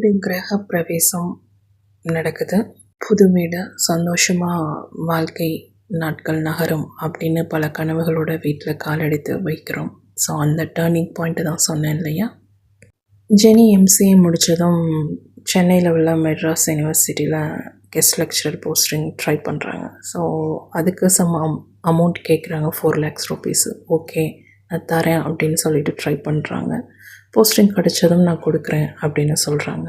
வீடு கிரக பிரவேசம் நடக்குது. புது வீடு, சந்தோஷமாக வாழ்க்கை நாட்கள் நகரும் அப்படின்னு பல கனவுகளோட வீட்டில் காலெடுத்து வைக்கிறோம். ஸோ அந்த டேர்னிங் பாயிண்ட்டு தான் சொன்னேன் இல்லையா. ஜெனி எம்சிஏ முடித்ததும் சென்னையில் உள்ள மெட்ராஸ் யூனிவர்சிட்டியில் கெஸ்ட் லெக்சரர் போஸ்டிங் ட்ரை பண்ணுறாங்க. ஸோ அதுக்கு அமௌண்ட் கேட்குறாங்க, 4 lakhs rupees. ஓகே, நான் தரேன் அப்படின்னு சொல்லிட்டு ட்ரை பண்ணுறாங்க. போஸ்டிங் கிடைச்சதும் நான் கொடுக்குறேன் அப்படின்னு சொல்கிறாங்க.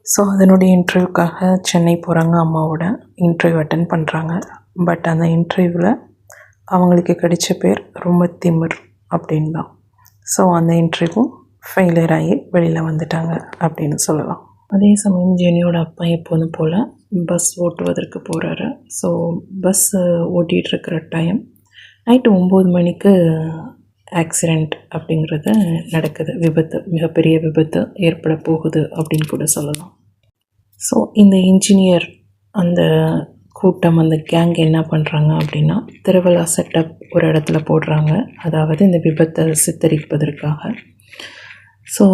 ஸோ அதனுடைய இன்டர்வியூக்காக சென்னை போகிறாங்க. அம்மாவோட இன்டர்வியூ அட்டன் பண்ணுறாங்க. பட் அந்த இன்டர்வியூவில் அவங்களுக்கு கிடைச்ச பேர் ரொம்ப திமிர் அப்படின்னு தான். ஸோ அந்த இன்டர்வியூ ஃபெயிலியர் ஆகி வெளியில் வந்துட்டாங்க அப்படின்னு சொல்லலாம். அதே சமயம் ஜெனியோட அப்பா எப்போதும் போல் பஸ் ஓட்டுவதற்கு போகிறாரு. ஸோ பஸ் ஓட்டிகிட்ருக்கிற டைம் நைட்டு 9 மணிக்கு ஆக்சிடெண்ட் அப்படிங்கிறது நடக்குது. விபத்து, மிகப்பெரிய விபத்து ஏற்பட போகுது அப்படின்னு கூட சொல்லலாம். ஸோ இந்த இன்ஜினியர் அந்த கூட்டம், அந்த கேங் என்ன பண்ணுறாங்க அப்படின்னா திருவிழா செட்டப் ஒரு இடத்துல போடுறாங்க. அதாவது இந்த விபத்தை சித்தரிப்பதற்காக. ஸோ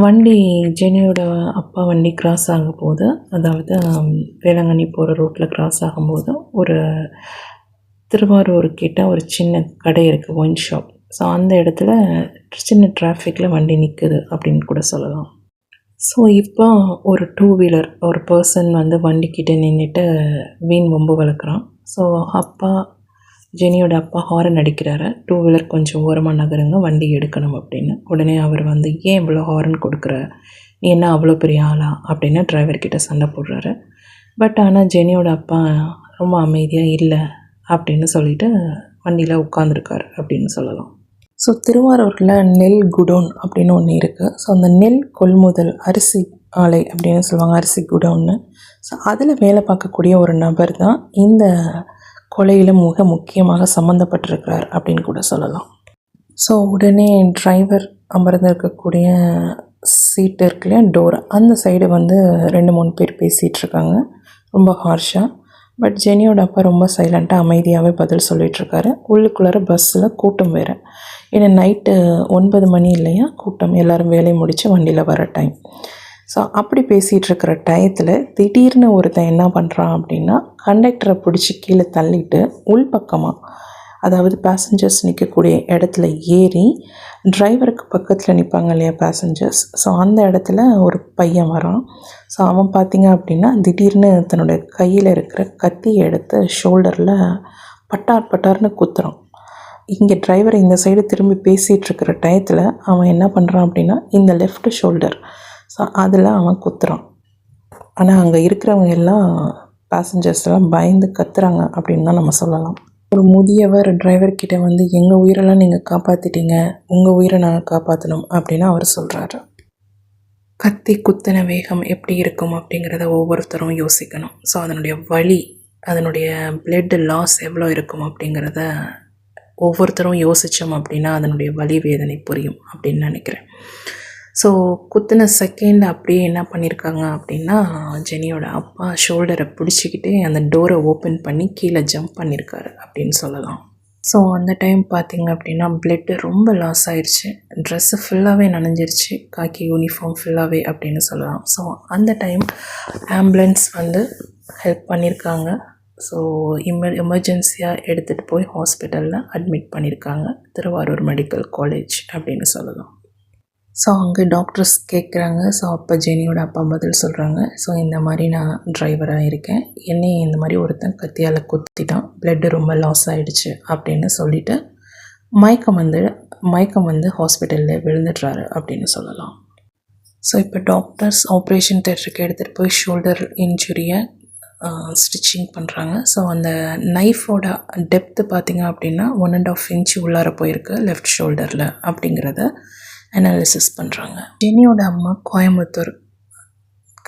வண்டி, ஜெனியோட அப்பா வண்டி கிராஸ் ஆகும்போது, அதாவது வேளாங்கண்ணி போகிற ரோட்டில் கிராஸ் ஆகும்போது ஒரு திருவாரூர் கிட்ட ஒரு சின்ன கடை இருக்குது, ஒயின் ஷாப். ஸோ அந்த இடத்துல சின்ன டிராஃபிக்கில் வண்டி நிற்குது அப்படின்னு கூட சொல்லலாம். ஸோ இப்போ ஒரு 2 வீலர், ஒரு பர்சன் வந்து வண்டிக்கிட்ட நின்றுட்டு வீண் வம்பு வளர்க்குறான். ஸோ ஜெனியோட அப்பா ஹாரன் அடிக்கிறாரு, 2 வீலர் கொஞ்சம் ஓரமாக நகருங்க, வண்டி எடுக்கணும் அப்படின்னு. உடனே அவர் வந்து, ஏன் இவ்வளோ ஹாரன் கொடுக்குற, நீ என்ன அவ்வளோ பெரிய ஆளா அப்படின்னு டிரைவர்கிட்ட சண்டை போடுறாரு. பட் ஆனால் ஜெனியோட அப்பா ரொம்ப அமைதியாக இல்லை அப்படின்னு சொல்லிட்டு வண்டியில் உட்காந்துருக்காரு அப்படின்னு சொல்லலாம். ஸோ திருவாரூரில் நெல் குடோன் அப்படின்னு ஒன்று இருக்குது. ஸோ அந்த நெல் கொள்முதல் அரிசி ஆலை அப்படின்னு சொல்லுவாங்க, அரிசி குடோன்னு. ஸோ அதில் வேலை பார்க்கக்கூடிய ஒரு நபர் தான் இந்த கொலையில் மிக முக்கியமாக சம்மந்தப்பட்டிருக்கிறார் அப்படின்னு கூட சொல்லலாம். ஸோ உடனே டிரைவர் அமர்ந்திருக்கக்கூடிய சீட்டு இருக்குல்லையா, டோர், அந்த சைடு வந்து 2-3 பேர் பேசிகிட்ருக்காங்க ரொம்ப ஹார்ஷாக. பட் ஜெனியோட அப்பா ரொம்ப சைலண்ட்டாக அமைதியாகவே பதில் சொல்லிகிட்ருக்காரு. உள்ளுக்குள்ளார பஸ்ஸில் கூட்டம் வேறு. ஏன்னா நைட்டு 9 மணி இல்லையா, கூட்டம் எல்லோரும் வேலையை முடித்து வண்டியில் வர டைம். ஸோ அப்படி பேசிகிட்ருக்கிற டயத்தில் திடீர்னு ஒருத்தன் என்ன பண்ணுறான் அப்படின்னா, கண்டக்டரை பிடிச்சி கீழே தள்ளிட்டு உள்பக்கமாக, அதாவது பேசஞ்சர்ஸ் நிற்கக்கூடிய இடத்துல ஏறி டிரைவருக்கு பக்கத்தில் நிற்பாங்க இல்லையா பேசஞ்சர்ஸ், ஸோ அந்த இடத்துல ஒரு பையன் வரான். ஸோ அவன் பார்த்திங்க அப்படின்னா திடீர்னு தன்னோட கையில் இருக்கிற கத்தியை எடுத்து ஷோல்டரில் பட்டார்னு குத்துறான். இங்கே டிரைவர் இந்த சைடு திரும்பி பேசிகிட்ருக்கிற டயத்தில் அவன் என்ன பண்ணுறான் அப்படின்னா இந்த லெஃப்ட் ஷோல்டர், ஸோ அதில் அவன் குத்துறான். ஆனால் அங்கே இருக்கிறவங்க எல்லாம் பேசஞ்சர்ஸ் எல்லாம் பயந்து கத்துறாங்க அப்படின்னு தான் நம்ம சொல்லலாம். ஒரு முதியவர் டிரைவர்கிட்ட வந்து, எங்கள் உயிரெல்லாம் நீங்கள் காப்பாற்றிட்டீங்க, உங்கள் உயிரை நாங்கள் காப்பாற்றணும் அப்படின்னு அவர் சொல்கிறாரு. கத்தி குத்தின வேகம் எப்படி இருக்கும் அப்படிங்கிறத ஒவ்வொருத்தரும் யோசிக்கணும். ஸோ அதனுடைய வலி, அதனுடைய பிளட் லாஸ் எவ்வளோ இருக்கும் அப்படிங்கிறத ஒவ்வொருத்தரும் யோசித்தோம் அப்படின்னா அதனுடைய வலி வேதனை புரியும் அப்படின்னு நினைக்கிறேன். ஸோ குத்தின செகண்ட் அப்படியே என்ன பண்ணியிருக்காங்க அப்படின்னா, ஜெனியோட அப்பா ஷோல்டரை பிடிச்சிக்கிட்டே அந்த டோரை ஓப்பன் பண்ணி கீழே ஜம்ப் பண்ணியிருக்காரு அப்படின்னு சொல்லலாம். ஸோ அந்த டைம் பார்த்திங்க அப்படின்னா பிளட்டு ரொம்ப லாஸ் ஆயிடுச்சு, ட்ரெஸ்ஸு ஃபுல்லாகவே நனைஞ்சிருச்சு, காக்கி யூனிஃபார்ம் ஃபுல்லாகவே அப்படின்னு சொல்லலாம். ஸோ அந்த டைம் ஆம்புலன்ஸ் வந்து ஹெல்ப் பண்ணியிருக்காங்க. ஸோ எமர்ஜென்சியாக எடுத்துகிட்டு போய் ஹாஸ்பிட்டலில் அட்மிட் பண்ணியிருக்காங்க, திருவாரூர் மெடிக்கல் காலேஜ் அப்படின்னு சொல்லலாம். ஸோ அங்கே டாக்டர்ஸ் கேட்குறாங்க. ஸோ அப்போ ஜெனியோட அப்பா பதில் சொல்கிறாங்க, ஸோ இந்த மாதிரி நான் டிரைவராக இருக்கேன், என்னை இந்த மாதிரி ஒருத்தன் கத்தியால் குத்திட்டான், பிளட்டு ரொம்ப லாஸ் ஆகிடுச்சு அப்படின்னு சொல்லிவிட்டு மயக்கம் வந்து ஹாஸ்பிட்டலில் விழுந்துடுறாரு அப்படின்னு சொல்லலாம். ஸோ இப்போ டாக்டர்ஸ் ஆப்ரேஷன் தேட்டருக்கு எடுத்துகிட்டு போய் ஷோல்டர் இன்ஜுரியை ஸ்டிச்சிங் பண்ணுறாங்க. ஸோ அந்த நைஃபோட டெப்த்து பார்த்திங்க அப்படின்னா 1.5 inch உள்ளார போயிருக்கு லெஃப்ட் ஷோல்டரில் அப்படிங்கிறத அனாலிசிஸ் பண்ணுறாங்க. ஜெனியோட அம்மா கோயம்புத்தூர்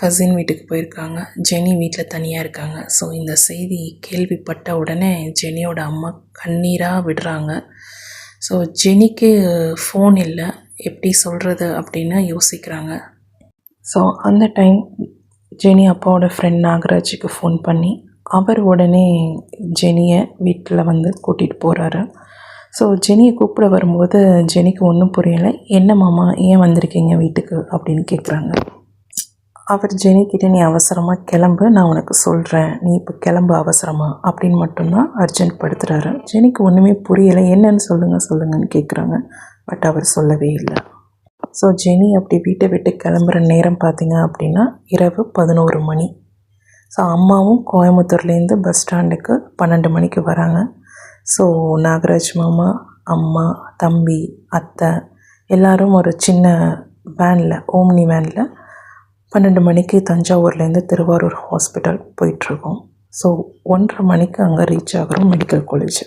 கசின் வீட்டுக்கு போயிருக்காங்க. ஜெனி வீட்டில் தனியாக இருக்காங்க. ஸோ இந்த செய்தி கேள்விப்பட்ட உடனே ஜெனியோட அம்மா கண்ணீராக விடுறாங்க. ஸோ ஜெனிக்கு ஃபோன் இல்லை, எப்படி சொல்கிறது அப்படின்னு யோசிக்கிறாங்க. ஸோ அந்த டைம் ஜெனி அப்பாவோட ஃப்ரெண்ட் நாகராஜுக்கு ஃபோன் பண்ணி அவர் உடனே ஜெனியை வீட்டில் வந்து கூட்டிகிட்டு போகிறாரு. ஸோ ஜெனியை கூப்பிட வரும்போது ஜெனிக்கு ஒன்றும் புரியலை. என்ன மாமா, ஏன் வந்திருக்கீங்க வீட்டுக்கு அப்படின்னு கேட்குறாங்க. அவர் ஜெனிக்கிட்ட நீ அவசரமாக கிளம்பு, நான் உனக்கு சொல்கிறேன், நீ இப்போ கிளம்பு அவசரமாக அப்படின்னு மட்டும்தான் அர்ஜென்ட் படுத்துகிறாரு. ஜெனிக்கு ஒன்றுமே புரியலை, என்னன்னு சொல்லுங்கன்னு கேட்குறாங்க. பட் அவர் சொல்லவே இல்லை. ஸோ ஜெனி அப்படி வீட்டை விட்டு கிளம்புற நேரம் பார்த்திங்க அப்படின்னா இரவு 11 மணி. ஸோ அம்மாவும் கோயம்புத்தூர்லேருந்து பஸ் ஸ்டாண்டுக்கு 12 மணிக்கு வராங்க. ஸோ நாகராஜ் மாமா, அம்மா, தம்பி, அத்தை எல்லோரும் ஒரு சின்ன வேனில், ஓம்னி வேனில் 12 மணிக்கு தஞ்சாவூர்லேருந்து திருவாரூர் ஹாஸ்பிட்டல் போயிட்டுருக்கோம். ஸோ 1:30 மணிக்கு அங்கே ரீச் ஆகிறோம் மெடிக்கல் காலேஜ்.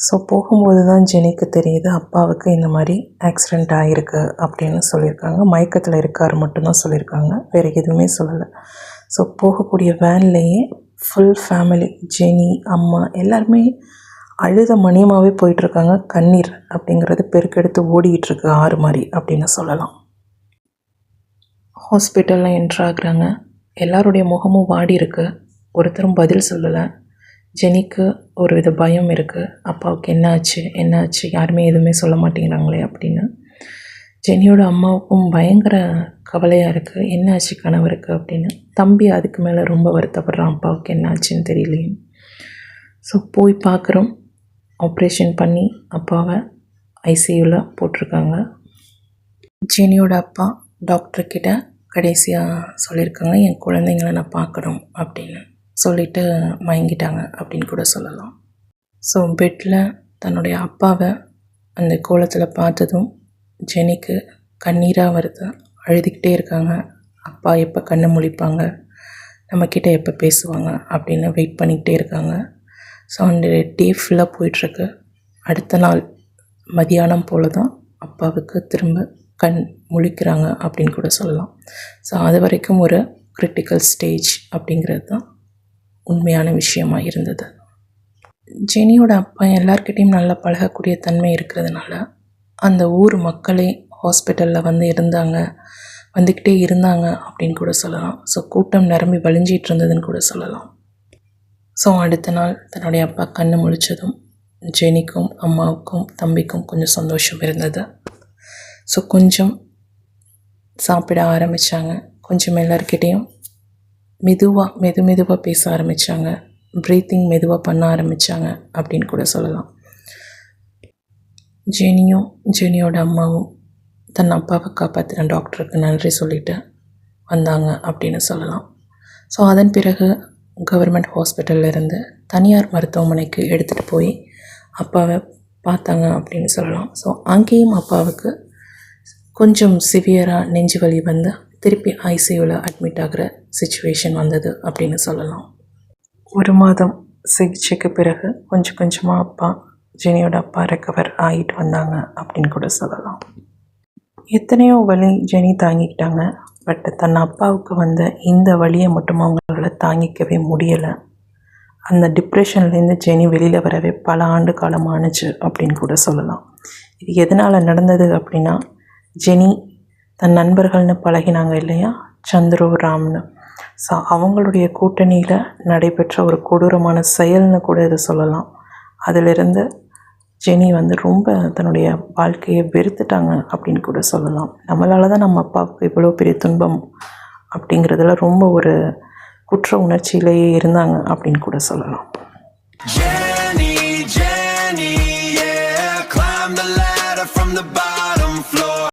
ஸோ போகும்போது தான் ஜெனிக்கு தெரியுது அப்பாவுக்கு இந்த மாதிரி ஆக்சிடெண்ட் ஆகிருக்கு அப்படின்னு சொல்லியிருக்காங்க. மயக்கத்தில் இருக்கார் மட்டும்தான் சொல்லியிருக்காங்க, வேறு எதுவுமே சொல்லலை. ஸோ போகக்கூடிய வேன்லேயே ஃபுல் ஃபேமிலி, ஜெனி, அம்மா எல்லாருமே அழுத மணியமாகவே போயிட்டுருக்காங்க. கண்ணீர் அப்படிங்கிறது பெருக்கெடுத்து ஓடிக்கிட்டுருக்கு ஆறு மாதிரி அப்படின்னு சொல்லலாம். ஹாஸ்பிட்டலில் என்ட்ராகிறாங்க. எல்லாருடைய முகமும் வாடி இருக்குது, ஒருத்தரும் பதில் சொல்லலை. ஜெனிக்கு ஒரு வித பயம் இருக்குது, அப்பாவுக்கு என்னாச்சு யாருமே எதுவுமே சொல்ல மாட்டேங்கிறாங்களே அப்படின்னு. ஜெனியோட அம்மாவுக்கும் பயங்கர கவலையாக இருக்குது, என்னாச்சு கணவருக்கு அப்படின்னு. தம்பி அதுக்கு மேலே ரொம்ப வருத்தப்படுறான், அப்பாவுக்கு என்னாச்சுன்னு தெரியலையே. ஸோ போய் பார்க்குறோம், ஆப்ரேஷன் பண்ணி அப்பாவை ஐசியூவில் போட்டிருக்காங்க. ஜெனியோட அப்பா டாக்டர்கிட்ட கடைசியாக சொல்லியிருக்காங்க, என் குழந்தைங்கள நான் பார்க்கணும் அப்படின்னு சொல்லிவிட்டு மயங்கிட்டாங்க அப்படின்னு கூட சொல்லலாம். ஸோ பெட்டில் தன்னுடைய அப்பாவை அந்த கோலத்தில் பார்த்ததும் ஜெனிக்கு கண்ணீராக வருது, அழுதுகிட்டே இருக்காங்க. அப்பா எப்போ கண்ணை முழிப்பாங்க, நம்மக்கிட்ட எப்போ பேசுவாங்க அப்படின்னு வெயிட் பண்ணிக்கிட்டே இருக்காங்க. ஸோ அந்த டே ஃபுல்லாக போயிட்டுருக்கு. அடுத்த நாள் மதியானம் போல் தான் அப்பாவுக்கு திரும்ப கண் முழிக்கிறாங்க அப்படின்னு கூட சொல்லலாம். ஸோ அது வரைக்கும் ஒரு கிரிட்டிக்கல் ஸ்டேஜ் அப்படிங்கிறது தான் உண்மையான விஷயமாக இருந்தது. ஜெனியோட அப்பா எல்லார்கிட்டையும் நல்லா பழகக்கூடிய தன்மை இருக்கிறதுனால அந்த ஊர் மக்களே ஹாஸ்பிட்டலில் வந்துக்கிட்டே இருந்தாங்க அப்படின்னு கூட சொல்லலாம். ஸோ கூட்டம் நிரம்பி வழிஞ்சிட்டு இருந்ததுன்னு கூட சொல்லலாம். ஸோ அடுத்த நாள் தன்னுடைய அப்பா கண்ணு முழித்ததும் ஜெனிக்கும் அம்மாவுக்கும் தம்பிக்கும் கொஞ்சம் சந்தோஷம் இருந்தது. ஸோ கொஞ்சம் சாப்பிட ஆரம்பித்தாங்க. கொஞ்சம் எல்லார்கிட்டையும் மெதுவாக பேச ஆரம்பித்தாங்க. ப்ரீத்திங் மெதுவாக பண்ண ஆரம்பித்தாங்க அப்படின்னு கூட சொல்லலாம். ஜெனியோட அம்மாவும் தன் அப்பாவை காப்பாற்றின டாக்டருக்கு நன்றி சொல்லிட்டு வந்தாங்க அப்படின்னு சொல்லலாம். ஸோ அதன் பிறகு கவர்மெண்ட் ஹாஸ்பிட்டல்லேருந்து தனியார் மருத்துவமனைக்கு எடுத்துகிட்டு போய் அப்பாவை பார்த்தாங்க அப்படின்னு சொல்லலாம். ஸோ அங்கேயும் அப்பாவுக்கு கொஞ்சம் சிவியராக நெஞ்சு வலி வந்து திருப்பி ஐசியூவில் அட்மிட் ஆகிற சிச்சுவேஷன் வந்தது அப்படின்னு சொல்லலாம். 1 மாதம் சிகிச்சைக்கு பிறகு கொஞ்சமாக ஜெனியோட அப்பா ரெக்கவர் ஆகிட்டு வந்தாங்க அப்படின்னு கூட சொல்லலாம். எத்தனையோ வலி ஜெனி தாங்கிக்கிட்டாங்க. பட் தன் அப்பாவுக்கு வந்த இந்த வலியை மட்டும் அவங்களால தாங்கிக்கவே முடியலை. அந்த டிப்ரெஷன்லேருந்து ஜெனி வெளியில் வரவே பல ஆண்டு காலம் ஆணுச்சு அப்படின்னு கூட சொல்லலாம். இது எதனால் நடந்தது அப்படின்னா, ஜெனி தன் நண்பர்கள்னு பழகினாங்க இல்லையா, சந்துரு, ராம்னு. ஸோ அவங்களுடைய கூட்டணியில் நடைபெற்ற ஒரு கொடூரமான செயல்னு கூட இதை சொல்லலாம். அதிலிருந்து ஜெனி ரொம்ப தன்னுடைய வாழ்க்கையை வெறுத்துட்டாங்க அப்படின்னு கூட சொல்லலாம். நம்மளால தான் நம்ம அப்பாவுக்கு இவ்வளோ பெரிய துன்பம் அப்படிங்கிறதுல ரொம்ப ஒரு குற்ற உணர்ச்சியிலேயே இருந்தாங்க அப்படின்னு கூட சொல்லலாம். Jenny, yeah, climb the ladder from the bottom floor.